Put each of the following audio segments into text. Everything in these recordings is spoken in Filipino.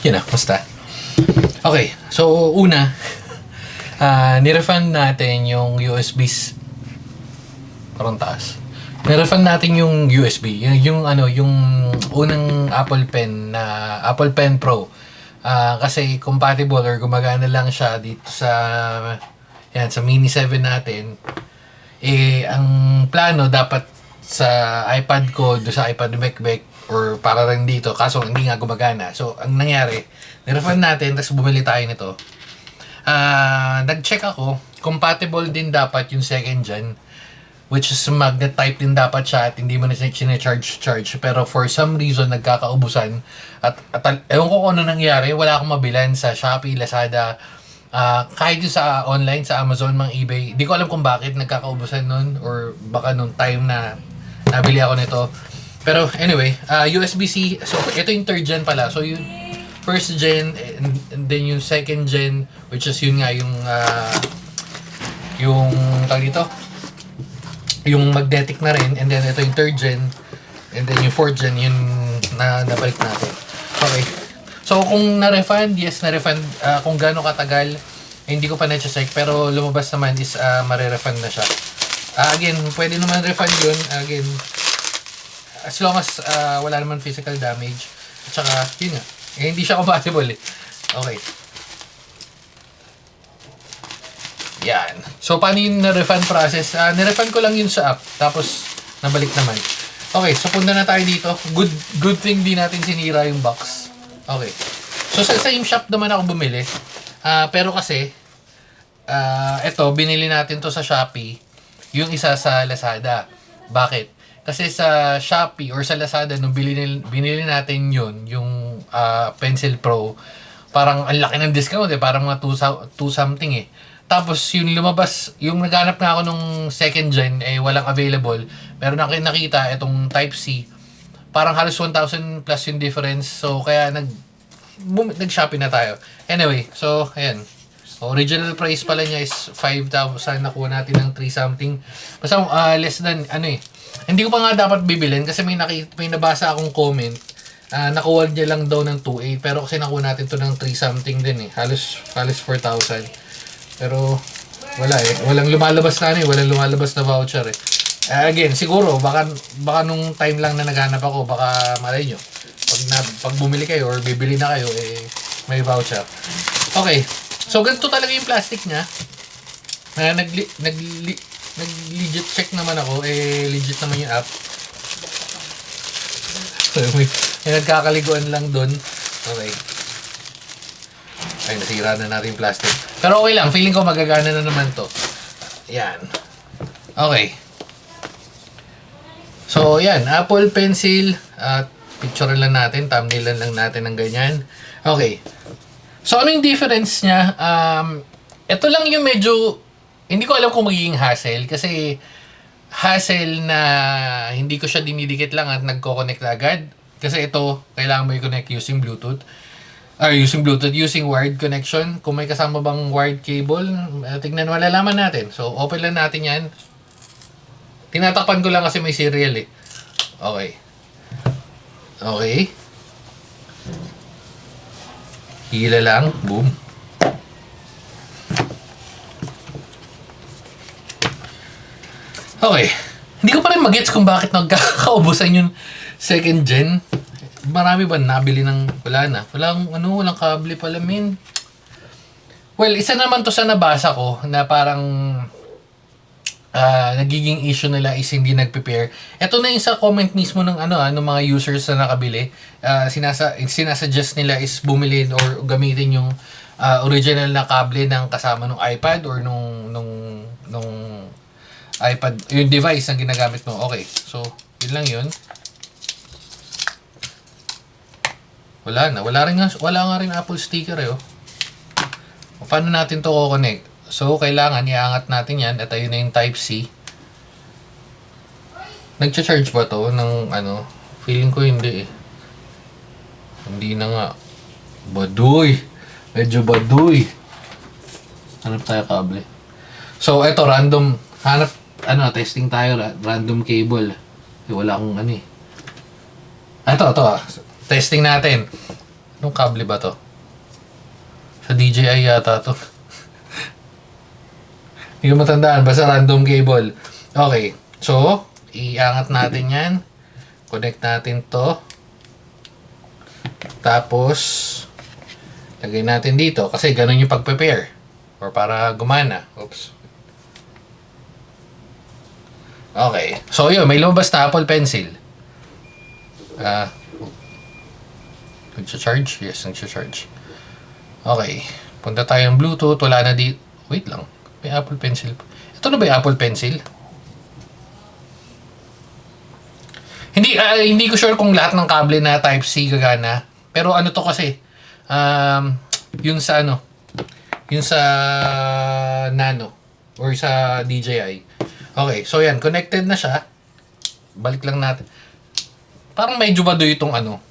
Yun na, basta. Okay, so una, nirefund natin yung USBs. Parang taas. Nirefund natin yung USB. Yung unang Apple Pen na Apple Pen Pro. Kasi compatible or gumagana lang siya dito sa Mini 7 natin. Ang plano dapat sa iPad ko, do sa iPad ni Bekbek, or para rin dito, kaso hindi nga gumagana. So, ang nangyari, nirefund natin, tapos bumili tayo nito. Nag-check ako, compatible din dapat yung second gen, which is magnet type din dapat siya at hindi mo na charge. Pero for some reason, nagkakaubusan. At ewan ko kung ano nangyari, wala akong mabilan sa Shopee, Lazada, kahit yung sa online, sa Amazon, mga eBay. Di ko alam kung bakit nagkakaubusan nun, or baka nung time na nabili ako nito. Pero anyway, USB-C, so ito yung third gen pala. So yung first gen, and then yung second gen, which is yun nga yung tawag dito, yung magnetic na rin, and then ito yung third gen, and then yung fourth gen, yun na nabalik natin. Okay. So kung na-refund, yes, na-refund. Kung gaano katagal, hindi ko pa na-check, pero lumabas naman is mare-refund na siya. Again, pwede naman refund yun. Again, as long as wala naman physical damage. At saka, yun nga, hindi siya compatible eh. Okay. Yan. So, paano yung na-refund process? Nirefund ko lang yun sa app. Tapos, nabalik naman. Okay, so punta na tayo dito. Good thing di natin sinira yung box. Okay. So, sa same shop naman ako bumili. Pero kasi, eto, binili natin to sa Shopee. Yung isa sa Lazada. Bakit? Kasi sa Shopee or sa Lazada, nung binili natin yun, yung Pencil Pro, parang ang laki ng discount eh. Parang mga 2 something eh. Tapos yung lumabas, yung naghanap na ako nung second gen, walang available. Pero nakita itong Type-C, parang halos 1,000 plus yung difference. So kaya nag-Shopee na tayo. Anyway, so ayan. Original price pala niya is 5,000. Nakuha natin ng 3 something. Basta less than, hindi ko pa nga dapat bibilin kasi may nabasa akong comment. Nakuha niya lang daw ng 2,800. Pero kasi nakuha natin to ng 3 something din eh. Halos 4,000. Pero wala eh. Walang lumalabas na walang lumalabas na voucher eh. Again, siguro baka nung time lang na naghanap ako, baka malay nyo. Pag bumili kayo or bibili na kayo, may voucher. Okay. So ganito talaga yung plastic niya. Nag-legit check naman ako, legit naman yung app. may nagkakaliguan lang doon. Okay. Ay, nasira na natin yung plastic. Pero okay lang, feeling ko magagana na naman to. Yan. Okay. So, yan. Apple Pencil. Picture lang natin. Thumbnail lang natin ng ganyan. Okay. So, ano yung difference niya? Ito lang yung medyo, hindi ko alam kung magiging hassle. Kasi, hassle na hindi ko siya dinidikit lang at nagko-connect agad. Kasi ito, kailangan mo i-connect using Bluetooth. Using wired connection. Kung may kasama bang wired cable, tignan, malalaman natin. So, open lang natin yan. Tinatakpan ko lang kasi may serial eh. Okay. Okay. Hila lang. Boom. Okay. Hindi ko pa rin mag-gets kung bakit nagkakaubusan yung second gen. Marami ba nabili ng wala na? Walang kable pala min. Well, isa naman to sa nabasa ko na parang nagiging issue nila is hindi nag-prepare. Ito na yung sa comment mismo ng ng mga users na nakabili. Sinasuggest nila is bumili or gamitin yung original na kable ng kasama ng iPad or nung iPad, yung device na ginagamit mo. Okay. So, yun lang yun. Wala nga rin Apple sticker eh. Paano natin to ko-connect? So, kailangan iangat natin yan at ayun na yung Type-C. Nag-charge ba to ng Feeling ko hindi eh. Hindi na nga. Baduy. Medyo baduy. Hanap tayo kable. So, eto random. Testing tayo. Random cable. Wala akong Ito. Testing natin. Anong kable ba to? Sa DJI yata to. Hindi ko matandaan. Basta random cable. Okay. So, iangat natin yan. Connect natin to. Tapos, lagay natin dito. Kasi ganun yung pag-prepare. Or para gumana. Oops. Okay. So, yun. May lumabas na Apple Pencil. Nag-charge? Yes, nag-charge. Okay. Punta tayo ng Bluetooth. Wala na dito. Wait lang. May Apple Pencil. Ito na ba yung Apple Pencil? Hindi ko sure kung lahat ng kable na Type-C gagana. Pero ano to kasi? Yung sa ano? Yung sa Nano. Or sa DJI. Okay. So yan. Connected na siya. Balik lang natin. Parang medyo baduy itong ano.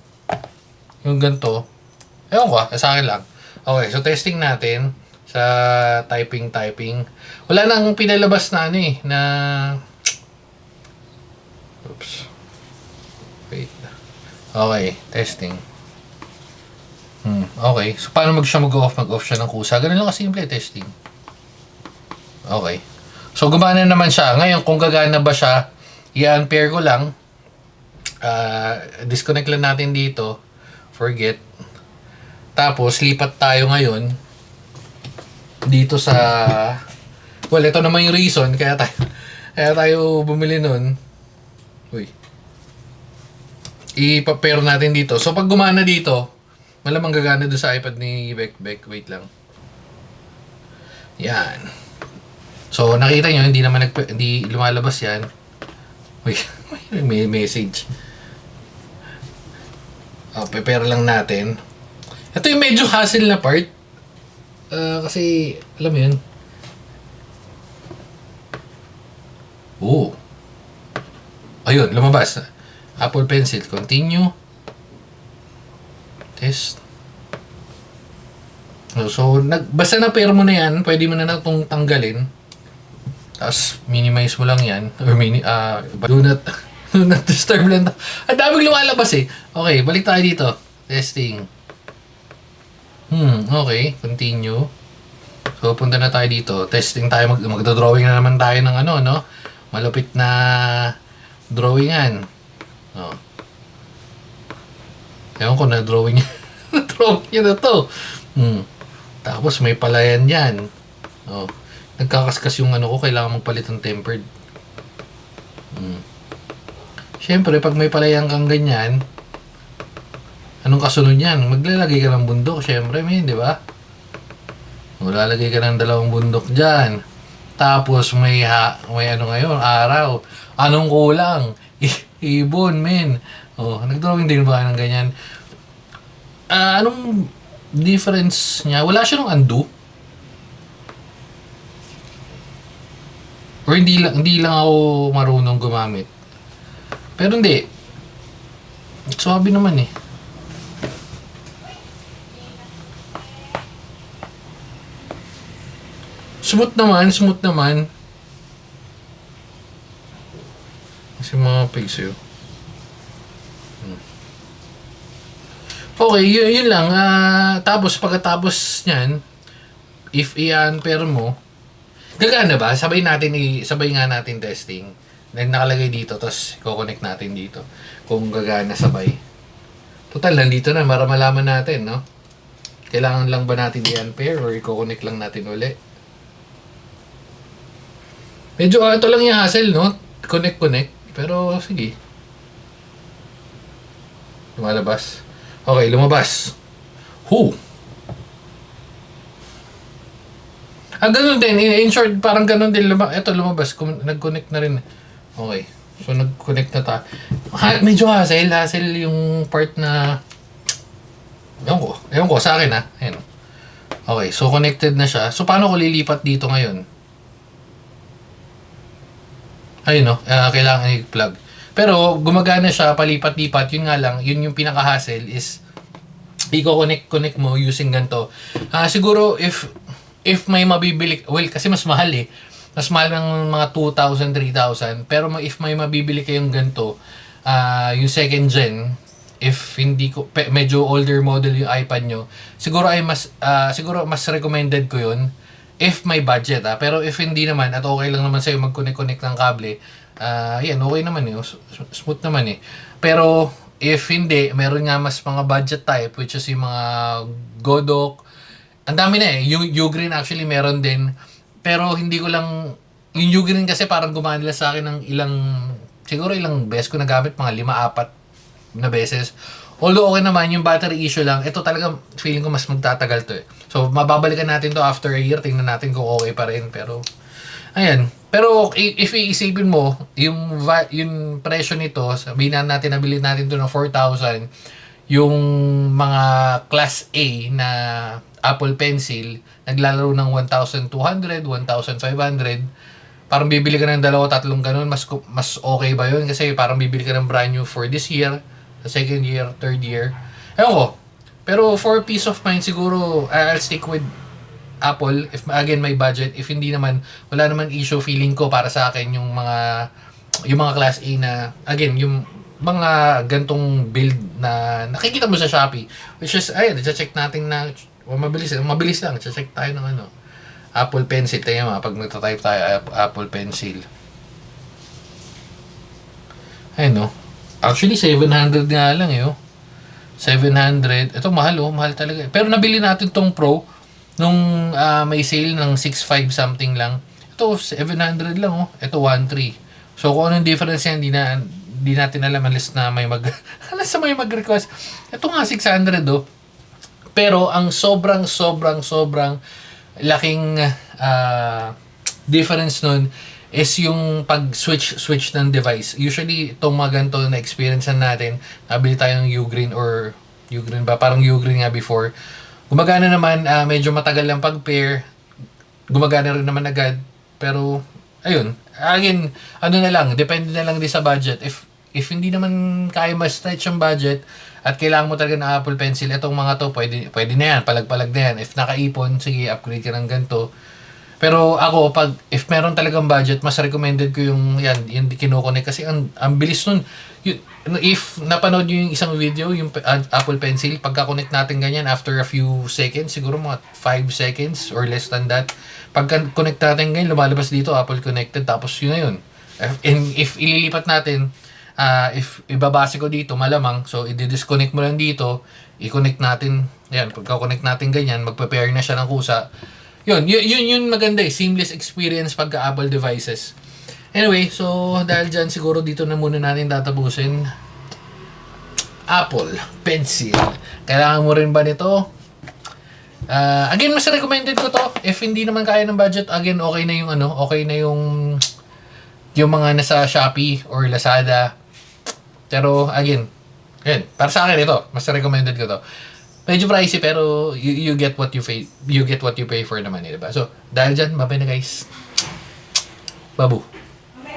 Yung ganito. Ewan ko sa akin lang. Okay. So testing natin. Sa typing. Wala nang pinalabas na ano eh, na... Oops. Wait. Okay, testing. Okay. So, paano mag-off? Mag-off siya ng kusa. Ganun lang kasimple, testing. Okay. So, gumana naman siya. Ngayon, kung gagana ba siya, i-unpair ko lang. Disconnect lang natin dito. Forget. Tapos, lipat tayo ngayon dito sa... Well, ito naman yung reason kaya tayo bumili nun. Uy. I-pair natin dito. So, pag gumana dito, malamang gagana doon sa iPad ni Beck. Wait lang. Yan. So, nakita nyo, hindi lumalabas yan. Uy, may message. Prepare lang natin. Ito yung medyo hassle na part. Kasi, alam mo yun. Ayun, lumabas. Apple Pencil. Continue. Test. So, basta na-pair mo na yan, pwede mo na itong tanggalin. Tapos, minimize mo lang yan. Or do not disturb lang. Ang daming lumalabas eh. Okay, balik tayo dito. Testing. Okay. Continue. So, punta na tayo dito. Testing tayo. Magdodrawing na naman tayo ng ano, no? Malupit na drawingan. Oh. Ewan ko na drawing niya na to. Tapos, may palayan yan. Oh. Nagkakaskas yung ano ko. Kailangan magpalit ng tempered. Siyempre, pag may palayan kang ganyan, anong kasunod yan? Maglalagay ka ng bundok, syempre, di ba? Maglalagay ka ng 2 bundok dyan. Tapos, may ano ngayon, araw. Anong kulang? Ibon, men. Nag-drawing din ba ng ganyan? Anong difference niya? Wala siya ng undo? Or hindi lang ako marunong gumamit? Pero hindi. Swabe naman eh. Smooth naman. Kasi mga pigs yun. Okay, yun lang. Tapos, pagkatapos nyan, if i-unpair mo, gagana ba? Sabay nga natin testing. Then, nakalagay dito, tapos i-connect natin dito. Kung gagana sabay. Total, nandito na, para malaman natin, no? Kailangan lang ba natin i-unpair or i-connect lang natin uli? Medyo ito lang yung hassle, no? Connect. Pero, sige. Lumalabas. Okay, lumabas. Ganun din. In short, parang ganun din. Ito, lumabas. Nag-connect na rin. Okay. So, nag-connect na tayo. Medyo hassle yung part na... Ewan ko, sa akin ha. Ayan. Okay, so connected na siya. So, paano ko lilipat dito ngayon? Ayun no, kailangan i-plug. Pero gumagana siya, palipat-lipat. Yun nga lang, yun yung pinaka-hassle is i-connect mo using ganito. Siguro if may mabibili, well, kasi mas mahal eh. Mas mahal ng mga 2,000, 3,000. Pero if may mabibili kayong ganito, yung second gen, if hindi ko medyo older model yung iPad nyo, siguro siguro mas recommended ko yun if may budget pero if hindi naman at okay lang naman sa'yo mag-connect ng kable, yan okay naman smooth naman pero if hindi, meron nga mas mga budget type which is yung mga Godok, ang dami na yung Ugreen actually meron din, pero hindi ko lang yung Ugreen kasi parang gumana sa akin ng siguro ilang beses ko nagamit, mga 5-4 na beses. Although okay naman, yung battery issue lang, ito talaga feeling ko mas magtatagal to So, mababalikan natin to after a year, tingnan natin kung okay pa rin. Pero, ayan. Pero, if iisipin mo, yung presyo nito, sabihin natin, nabili natin to ng 4,000, yung mga Class A na Apple Pencil, naglalaro ng 1,200, 1,500, parang bibili ka ng 2-3 ganun, mas okay ba yun? Kasi parang bibili ka ng brand new for this year, sa second year, third year. Ewan ko. Pero for peace of mind, siguro, I'll stick with Apple. If again, may budget. If hindi naman, wala naman issue. Feeling ko para sa akin yung mga Class A na, again, yung mga gantong build na nakikita mo sa Shopee. Which is, ayun, check natin na, mabilis lang. Check tayo ng Apple Pencil. Tayo pag nagtatype tayo, Apple Pencil. Ayun, actually, 700 nga lang 700. Ito mahal mahal talaga. Pero nabili natin tong Pro nung may sale ng 6.5 something lang. Ito 700 lang Ito 1.3. So kung anong difference yan, di natin alam unless na may mag-request. Ito nga 600 Pero ang sobrang laking difference nun is yung pag-switch ng device. Usually, itong mga ganito na experience natin, nabili tayo ng Ugreen or Ugreen ba? Parang Ugreen nga before. Gumagana naman, medyo matagal lang pag-pair. Gumagana rin naman agad. Pero, ayun. Again, na lang, depende na lang din sa budget. If hindi naman kaya ma-stretch yung budget at kailangan mo talaga ng Apple Pencil, itong mga to, pwede na yan, palag-palag na yan. If nakaipon, sige, upgrade ka ng ganito. Pero ako, if meron talagang budget, mas recommended ko yung kinoconnect kasi ang bilis nun. If napanood nyo yung isang video, yung Apple Pencil, pagka-connect natin ganyan, after a few seconds, siguro mga 5 seconds or less than that, pagka-connect natin ganyan, lumalabas dito, Apple Connected, tapos yun na yun. And if ililipat natin, if ibabase ko dito, malamang, so i-disconnect mo lang dito, i-connect natin, pagka-connect natin ganyan, magpe-pair na siya ng kusa. Yun maganda seamless experience pagka Apple devices. Anyway, so dahil dyan siguro dito na muna natin tatapusin. Apple Pencil. Kailangan mo rin ba nito? Again, mas recommended ko to. If hindi naman kaya ng budget, again, okay na yung mga nasa Shopee or Lazada. Pero again, para sa akin ito, mas recommended ko to. Medyo pricey pero you get what you pay for naman diba? So, dahil dyan, mabay na guys. Babu.